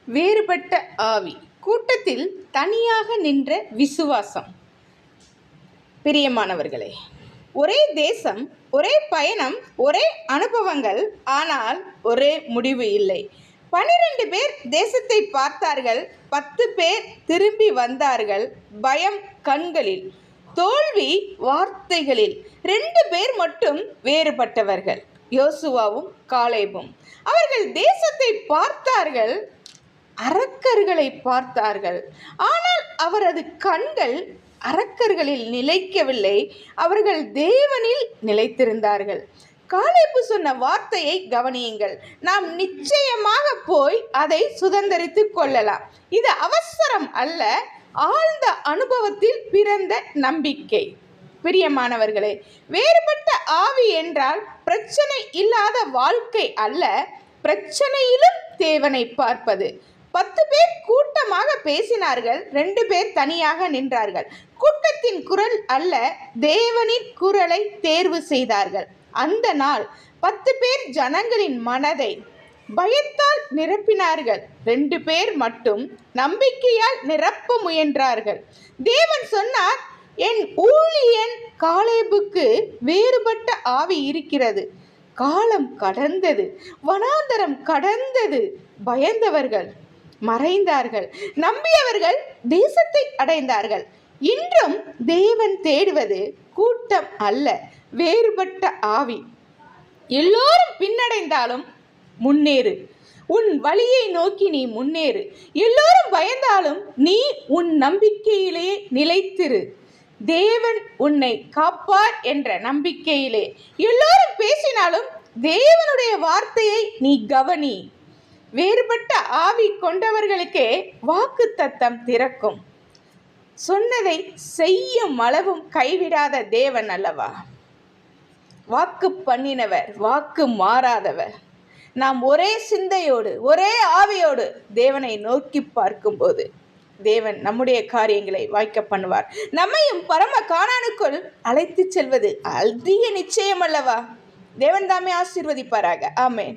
வேறுபட்ட ஆவி. கூட்டத்தில் தனியாக நின்ற விசுவாசம். பிரியமானவர்களே, ஒரே தேசம், ஒரே பயணம், ஒரே அனுபவங்கள், ஆனால் ஒரே முடிவு இல்லை. 12 பேர் தேசத்தை பார்த்தார்கள். 10 பேர் திரும்பி வந்தார்கள். பயம் கண்களில், தோல்வி வார்த்தைகளில். 2 பேர் மட்டும் வேறுபட்டவர்கள், யோசுவாவும் காலேபும். அவர்கள் தேசத்தை பார்த்தார்கள், அரக்கர்களை பார்த்தார்கள். ஆனால் அவரது கண்கள் அரக்கர்களில் நிலைக்கவில்லை, அவர்கள் தேவனில் நிலைத்திருந்தார்கள். காலேபு சொன்ன வார்த்தையை கவனியுங்கள். நாம் நிச்சயமாக போய் அதை சுதந்தரித்துக் கொள்ளலாம். இது அவசரம் அல்ல, ஆழ்ந்த அனுபவத்தில் பிறந்த நம்பிக்கை. பிரியமானவர்களே, வேறுபட்ட ஆவி என்றால் பிரச்சனை இல்லாத வாழ்க்கை அல்ல, பிரச்சனையிலும் தேவனை பார்ப்பது. 10 பேர் கூட்டமாக பேசினார்கள், 2 பேர் தனியாக நின்றார்கள். கூட்டத்தின் குரல் அல்ல, தேவனின் குரலை தேர்வு செய்தார்கள். அந்த நாள் 10 பேர் ஜனங்களின் மனதை பயத்தால் நிரப்பினார்கள், 2 பேர் மட்டும் நம்பிக்கையால் நிரப்ப முயன்றார்கள். தேவன் சொன்னார், என் ஊழியன் காலேபுக்கு வேறுபட்ட ஆவி இருக்கிறது. காலம் கடந்தது, வனாந்தரம் கடந்தது. பயந்தவர்கள் மறைந்தார்கள், நம்பியவர்கள் தேசத்தை அடைந்தார்கள். இன்றும் தேவன் தேடுவது கூட்டம் அல்ல, வேறுபட்ட ஆவி. எல்லோரும் பின்னடைந்தாலும் முன்னேறு, உன் வழியை நோக்கி நீ முன்னேறு. எல்லோரும் பயந்தாலும் நீ உன் நம்பிக்கையிலே நிலைத்திரு. தேவன் உன்னை காப்பார் என்ற நம்பிக்கையிலே. எல்லோரும் பேசினாலும் தேவனுடைய வார்த்தையை நீ கவனி. வேறுபட்ட ஆவி கொண்டவர்களுக்கே வாக்குத்தத்தம் திறக்கும். சொன்னதை செய்யும் அளவும் கைவிடாத தேவன் அல்லவா? வாக்கு பண்ணினவர், வாக்கு மாறாதவர். நாம் ஒரே சிந்தையோடு, ஒரே ஆவியோடு தேவனை நோக்கி பார்க்கும்போது தேவன் நம்முடைய காரியங்களை வாய்க்க பண்ணுவார். நம்மையும் பரம கானானுக்குள் அழைத்து செல்வது அதிக நிச்சயம் அல்லவா? தேவன் தாமே ஆசீர்வதிப்பாராக. ஆமென்.